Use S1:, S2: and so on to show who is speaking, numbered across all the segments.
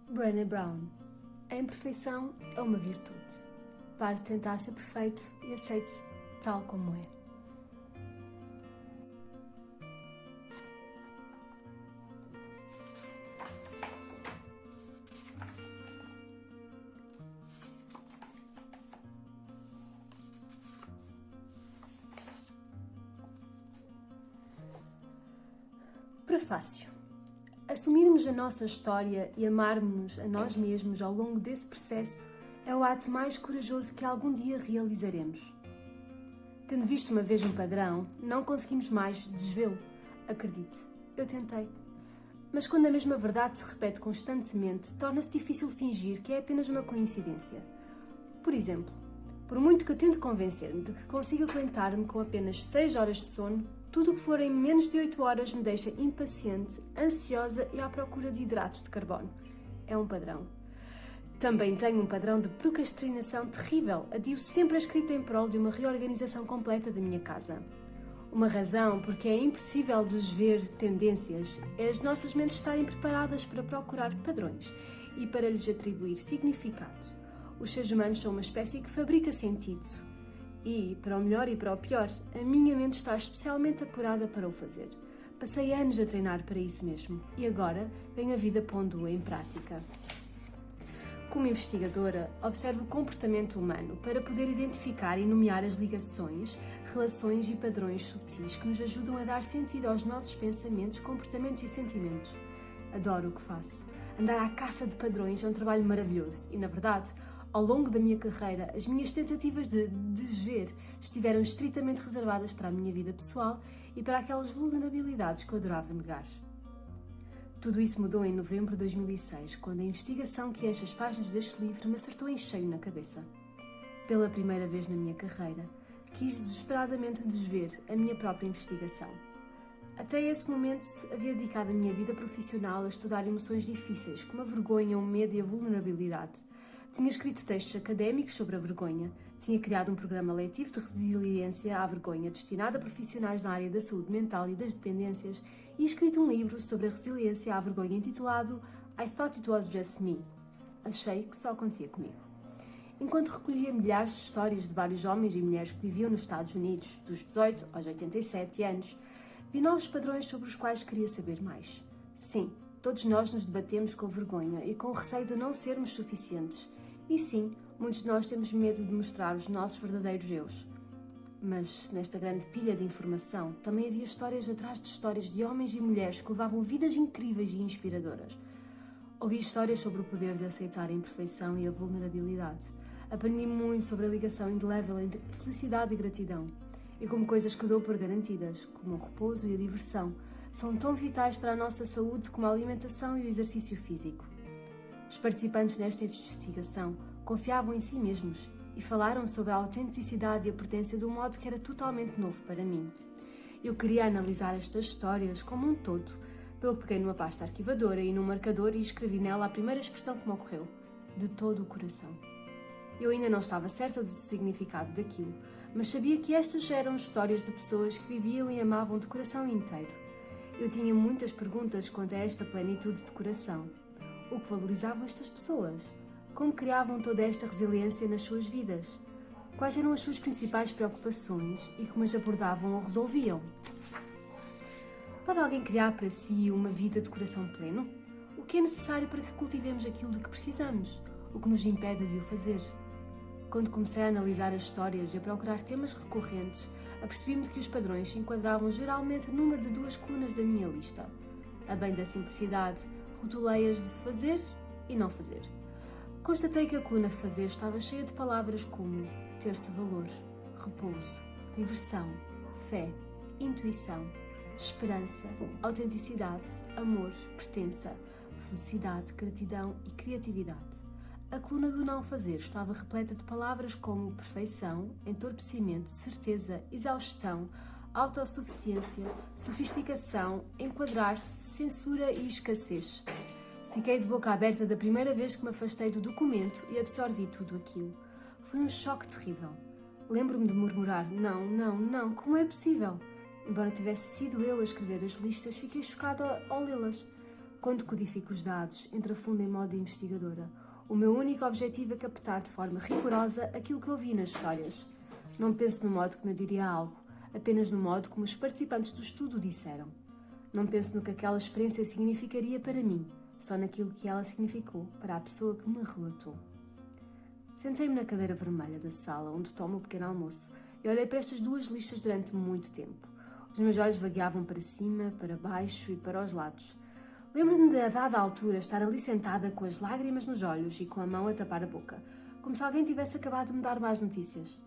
S1: Brené Brown. A imperfeição é uma virtude. Pare de tentar ser perfeito e aceite-se tal como é. Prefácio. Assumirmos a nossa história e amarmos-nos a nós mesmos ao longo desse processo é o ato mais corajoso que algum dia realizaremos. Tendo visto uma vez um padrão, não conseguimos mais desvê-lo. Acredite, eu tentei. Mas quando a mesma verdade se repete constantemente, torna-se difícil fingir que é apenas uma coincidência. Por exemplo, por muito que eu tente convencer-me de que consigo aguentar-me com apenas 6 horas de sono, tudo o que for em menos de 8 horas me deixa impaciente, ansiosa e à procura de hidratos de carbono. É um padrão. Também tenho um padrão de procrastinação terrível. Adio sempre a escrita em prol de uma reorganização completa da minha casa. Uma razão porque é impossível desver tendências é as nossas mentes estarem preparadas para procurar padrões e para lhes atribuir significado. Os seres humanos são uma espécie que fabrica sentido. E, para o melhor e para o pior, a minha mente está especialmente apurada para o fazer. Passei anos a treinar para isso mesmo e agora ganho a vida pondo-o em prática. Como investigadora, observo o comportamento humano para poder identificar e nomear as ligações, relações e padrões sutis que nos ajudam a dar sentido aos nossos pensamentos, comportamentos e sentimentos. Adoro o que faço. Andar à caça de padrões é um trabalho maravilhoso e, na verdade, ao longo da minha carreira, as minhas tentativas de desver estiveram estritamente reservadas para a minha vida pessoal e para aquelas vulnerabilidades que eu adorava negar. Tudo isso mudou em novembro de 2006, quando a investigação que enche as páginas deste livro me acertou em cheio na cabeça. Pela primeira vez na minha carreira, quis desesperadamente desver a minha própria investigação. Até esse momento, havia dedicado a minha vida profissional a estudar emoções difíceis, como a vergonha, o medo e a vulnerabilidade. Tinha escrito textos académicos sobre a vergonha, tinha criado um programa letivo de resiliência à vergonha destinado a profissionais na área da saúde mental e das dependências e escrito um livro sobre a resiliência à vergonha intitulado I Thought It Was Just Me. Achei que só acontecia comigo. Enquanto recolhia milhares de histórias de vários homens e mulheres que viviam nos Estados Unidos, dos 18 aos 87 anos, vi novos padrões sobre os quais queria saber mais. Sim, todos nós nos debatemos com vergonha e com o receio de não sermos suficientes. E sim, muitos de nós temos medo de mostrar os nossos verdadeiros eus. Mas, nesta grande pilha de informação, também havia histórias atrás de histórias de homens e mulheres que levavam vidas incríveis e inspiradoras. Ouvi histórias sobre o poder de aceitar a imperfeição e a vulnerabilidade. Aprendi muito sobre a ligação indelével entre felicidade e gratidão. E como coisas que dou por garantidas, como o repouso e a diversão, são tão vitais para a nossa saúde como a alimentação e o exercício físico. Os participantes nesta investigação confiavam em si mesmos e falaram sobre a autenticidade e a potência de um modo que era totalmente novo para mim. Eu queria analisar estas histórias como um todo, pelo que peguei numa pasta arquivadora e num marcador e escrevi nela a primeira expressão que me ocorreu: de todo o coração. Eu ainda não estava certa do significado daquilo, mas sabia que estas eram histórias de pessoas que viviam e amavam de coração inteiro. Eu tinha muitas perguntas quanto a esta plenitude de coração. O que valorizavam estas pessoas? Como criavam toda esta resiliência nas suas vidas? Quais eram as suas principais preocupações e como as abordavam ou resolviam? Pode alguém criar para si uma vida de coração pleno? O que é necessário para que cultivemos aquilo de que precisamos? O que nos impede de o fazer? Quando comecei a analisar as histórias e a procurar temas recorrentes, apercebi-me de que os padrões se enquadravam geralmente numa de 2 colunas da minha lista. A bem da simplicidade, rotulei-as de fazer e não fazer. Constatei que a coluna fazer estava cheia de palavras como ter-se valor, repouso, diversão, fé, intuição, esperança, autenticidade, amor, pertença, felicidade, gratidão e criatividade. A coluna do não fazer estava repleta de palavras como perfeição, entorpecimento, certeza, exaustão, autossuficiência, sofisticação, enquadrar-se, censura e escassez. Fiquei de boca aberta da primeira vez que me afastei do documento e absorvi tudo aquilo. Foi um choque terrível. Lembro-me de murmurar: não, como é possível? Embora tivesse sido eu a escrever as listas, fiquei chocada ao lê-las. Quando codifico os dados, entrafundo em modo investigadora. O meu único objetivo é captar de forma rigorosa aquilo que ouvi nas histórias. Não penso no modo como eu diria algo, apenas no modo como os participantes do estudo disseram. Não penso no que aquela experiência significaria para mim, só naquilo que ela significou para a pessoa que me relatou. Sentei-me na cadeira vermelha da sala onde tomo o pequeno almoço e olhei para estas duas listas durante muito tempo. Os meus olhos vagueavam para cima, para baixo e para os lados. Lembro-me de, a dada altura, estar ali sentada com as lágrimas nos olhos e com a mão a tapar a boca, como se alguém tivesse acabado de me dar más notícias.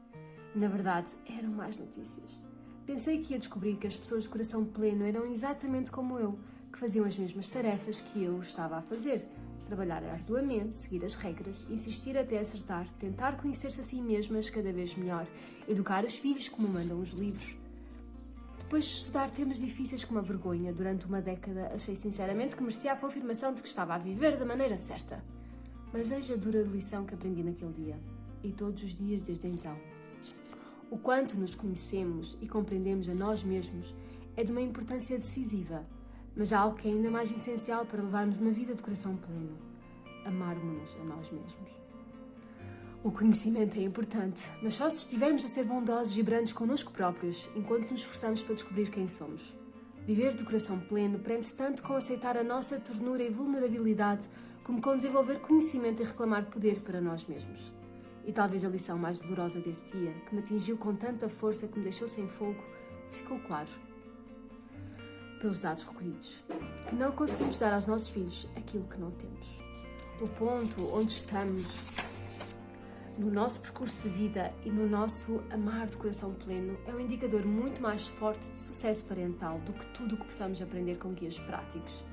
S1: E, na verdade, eram más notícias. Pensei que ia descobrir que as pessoas de coração pleno eram exatamente como eu, que faziam as mesmas tarefas que eu estava a fazer. Trabalhar arduamente, seguir as regras, insistir até acertar, tentar conhecer-se a si mesmas cada vez melhor, educar os filhos como mandam os livros. Depois de estudar temas difíceis como a vergonha durante uma década, achei sinceramente que merecia a confirmação de que estava a viver da maneira certa. Mas eis a dura lição que aprendi naquele dia, e todos os dias desde então. O quanto nos conhecemos e compreendemos a nós mesmos é de uma importância decisiva, mas há algo que é ainda mais essencial para levarmos uma vida de coração pleno: amarmos-nos a nós mesmos. O conhecimento é importante, mas só se estivermos a ser bondosos e vibrantes connosco próprios, enquanto nos esforçamos para descobrir quem somos. Viver de coração pleno prende-se tanto com aceitar a nossa ternura e vulnerabilidade, como com desenvolver conhecimento e reclamar poder para nós mesmos. E talvez a lição mais dolorosa desse dia, que me atingiu com tanta força que me deixou sem fogo, ficou claro. Pelos dados recolhidos, que não conseguimos dar aos nossos filhos aquilo que não temos. O ponto onde estamos no nosso percurso de vida e no nosso amar de coração pleno é um indicador muito mais forte de sucesso parental do que tudo o que possamos aprender com guias práticos.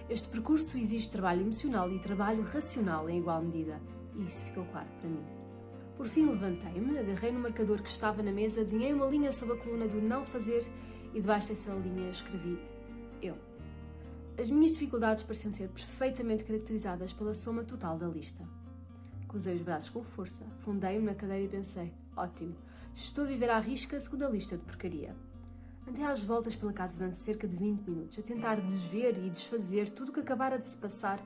S1: Este percurso exige trabalho emocional e trabalho racional em igual medida, e isso ficou claro para mim. Por fim levantei-me, agarrei no marcador que estava na mesa, desenhei uma linha sobre a coluna do não fazer e debaixo dessa linha escrevi eu. As minhas dificuldades pareciam ser perfeitamente caracterizadas pela soma total da lista. Cruzei os braços com força, fundei-me na cadeira e pensei: ótimo, estou a viver à risca segundo a lista de porcaria. Andei às voltas pela casa durante cerca de 20 minutos, a tentar desver e desfazer tudo o que acabara de se passar,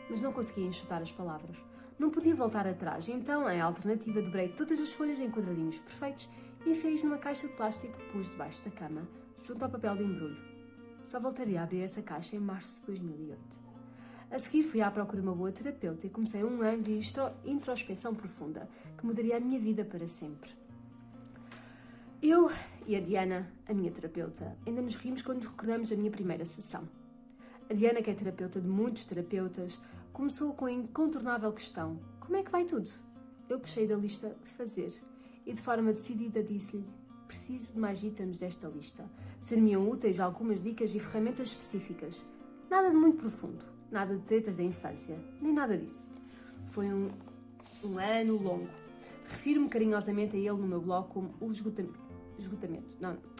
S1: mas não conseguia enxutar as palavras. Não podia voltar atrás, e então, em alternativa, dobrei todas as folhas em quadradinhos perfeitos e enfiei-os numa caixa de plástico que pus debaixo da cama, junto ao papel de embrulho. Só voltaria a abrir essa caixa em março de 2008. A seguir fui à procura de uma boa terapeuta e comecei um ano de introspecção profunda, que mudaria a minha vida para sempre. Eu e a Diana, a minha terapeuta, ainda nos rimos quando recordamos a minha primeira sessão. A Diana, que é terapeuta de muitos terapeutas, começou com a incontornável questão: como é que vai tudo? Eu puxei da lista fazer e de forma decidida disse-lhe: preciso de mais itens desta lista. Ser-me-ão úteis algumas dicas e ferramentas específicas. Nada de muito profundo, nada de tretas da infância, nem nada disso. Foi um ano longo. Refiro-me carinhosamente a ele no meu blog como o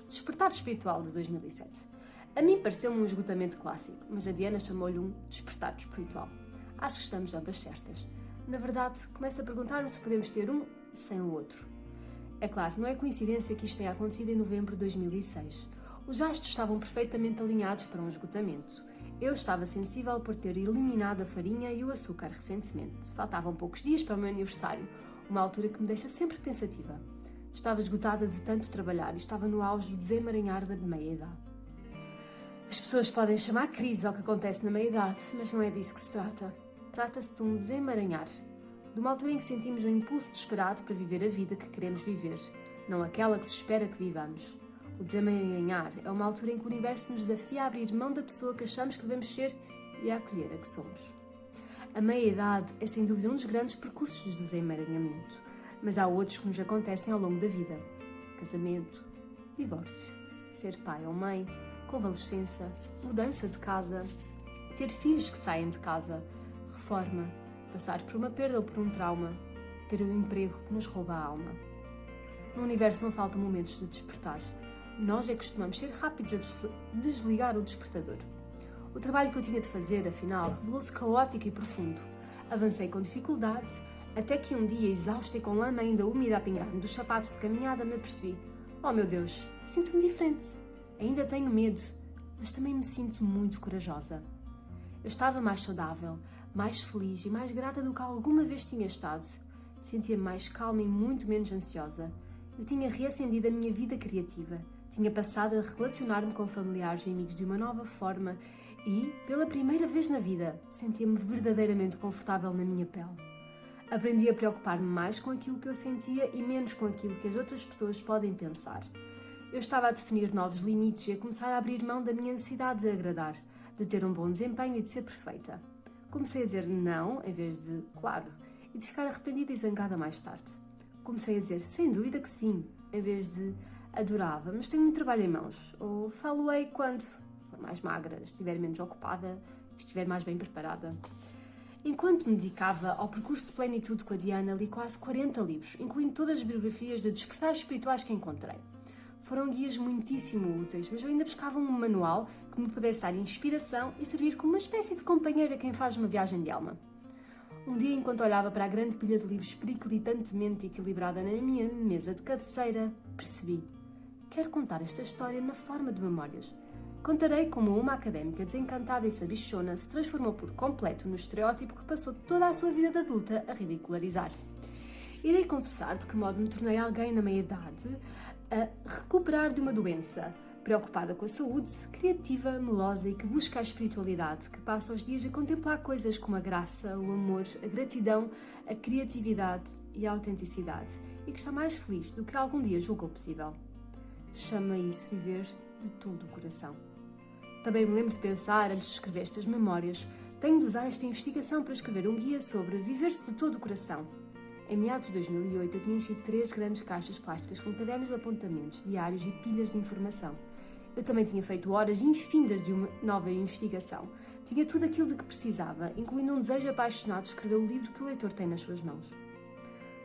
S1: Despertar Espiritual de 2007. A mim pareceu-me um esgotamento clássico, mas a Diana chamou-lhe um despertar espiritual. Acho que estamos ambas certas. Na verdade, começo a perguntar-me se podemos ter um sem o outro. É claro, não é coincidência que isto tenha acontecido em novembro de 2006. Os astros estavam perfeitamente alinhados para um esgotamento. Eu estava sensível por ter eliminado a farinha e o açúcar recentemente. Faltavam poucos dias para o meu aniversário, uma altura que me deixa sempre pensativa. Estava esgotada de tanto trabalhar e estava no auge do desemaranhar da meia-idade. As pessoas podem chamar crise ao que acontece na meia-idade, mas não é disso que se trata. Trata-se de um desemaranhar, de uma altura em que sentimos um impulso desesperado para viver a vida que queremos viver, não aquela que se espera que vivamos. O desemaranhar é uma altura em que o universo nos desafia a abrir mão da pessoa que achamos que devemos ser e a acolher a que somos. A meia-idade é sem dúvida um dos grandes percursos de desemaranhamento, mas há outros que nos acontecem ao longo da vida: casamento, divórcio, ser pai ou mãe, convalescença, mudança de casa, ter filhos que saem de casa, reforma, passar por uma perda ou por um trauma, ter um emprego que nos rouba a alma. No universo não faltam momentos de despertar. Nós é que costumamos ser rápidos a desligar o despertador. O trabalho que eu tinha de fazer, afinal, revelou-se caótico e profundo. Avancei com dificuldade, até que um dia, exausta e com lama ainda úmida a pingar-me dos sapatos de caminhada, me apercebi: oh meu Deus, sinto-me diferente. Ainda tenho medo, mas também me sinto muito corajosa. Eu estava mais saudável, mais feliz e mais grata do que alguma vez tinha estado. Sentia-me mais calma e muito menos ansiosa. Eu tinha reacendido a minha vida criativa. Tinha passado a relacionar-me com familiares e amigos de uma nova forma e, pela primeira vez na vida, sentia-me verdadeiramente confortável na minha pele. Aprendi a preocupar-me mais com aquilo que eu sentia e menos com aquilo que as outras pessoas podem pensar. Eu estava a definir novos limites e a começar a abrir mão da minha necessidade de agradar, de ter um bom desempenho e de ser perfeita. Comecei a dizer não em vez de claro e de ficar arrependida e zangada mais tarde. Comecei a dizer sem dúvida que sim, em vez de adorava, mas tenho muito trabalho em mãos, ou falo-ei quando for mais magra, estiver menos ocupada, estiver mais bem preparada. Enquanto me dedicava ao percurso de plenitude com a Diana, li quase 40 livros, incluindo todas as biografias de despertares espirituais que encontrei. Foram guias muitíssimo úteis, mas eu ainda buscava um manual que me pudesse dar inspiração e servir como uma espécie de companheira a quem faz uma viagem de alma. Um dia, enquanto olhava para a grande pilha de livros periclitantemente equilibrada na minha mesa de cabeceira, percebi: quero contar esta história na forma de memórias. Contarei como uma académica desencantada e sabichona se transformou por completo no estereótipo que passou toda a sua vida de adulta a ridicularizar. Irei confessar de que modo me tornei alguém na meia-idade a recuperar de uma doença, preocupada com a saúde, criativa, melosa e que busca a espiritualidade, que passa os dias a contemplar coisas como a graça, o amor, a gratidão, a criatividade e a autenticidade, e que está mais feliz do que algum dia julgou possível. Chama isso viver de todo o coração. Também me lembro de pensar, antes de escrever estas memórias, tenho de usar esta investigação para escrever um guia sobre viver-se de todo o coração. Em meados de 2008, eu tinha enchido 3 grandes caixas plásticas com cadernos de apontamentos, diários e pilhas de informação. Eu também tinha feito horas infindas de uma nova investigação. Tinha tudo aquilo de que precisava, incluindo um desejo apaixonado de escrever o livro que o leitor tem nas suas mãos.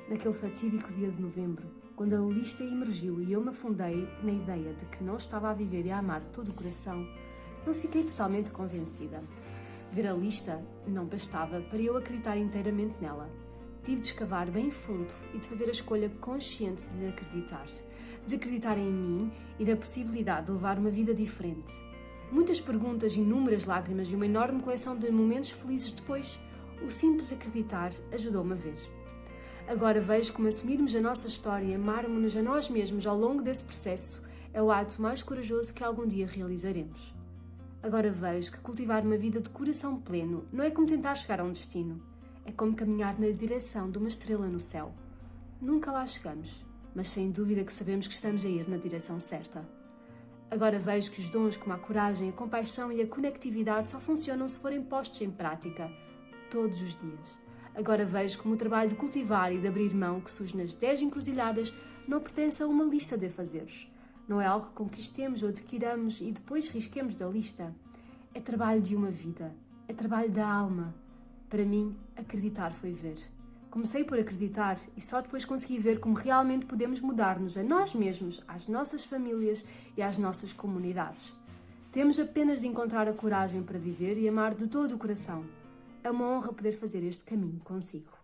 S1: Naquele fatídico dia de novembro, quando a lista emergiu e eu me afundei na ideia de que não estava a viver e a amar de todo o coração, não fiquei totalmente convencida. Ver a lista não bastava para eu acreditar inteiramente nela. Tive de escavar bem fundo e de fazer a escolha consciente de acreditar em mim e na possibilidade de levar uma vida diferente. Muitas perguntas, inúmeras lágrimas e uma enorme coleção de momentos felizes depois, o simples acreditar ajudou-me a ver. Agora vejo como assumirmos a nossa história e amarmos-nos a nós mesmos ao longo desse processo é o ato mais corajoso que algum dia realizaremos. Agora vejo que cultivar uma vida de coração pleno não é como tentar chegar a um destino. É como caminhar na direção de uma estrela no céu. Nunca lá chegamos, mas sem dúvida que sabemos que estamos a ir na direção certa. Agora vejo que os dons como a coragem, a compaixão e a conectividade só funcionam se forem postos em prática, todos os dias. Agora vejo como o trabalho de cultivar e de abrir mão que surge nas 10 encruzilhadas não pertence a uma lista de afazeres. Não é algo que conquistemos ou adquiramos e depois risquemos da lista. É trabalho de uma vida, é trabalho da alma. Para mim, acreditar foi ver. Comecei por acreditar e só depois consegui ver como realmente podemos mudar-nos a nós mesmos, às nossas famílias e às nossas comunidades. Temos apenas de encontrar a coragem para viver e amar de todo o coração. É uma honra poder fazer este caminho consigo.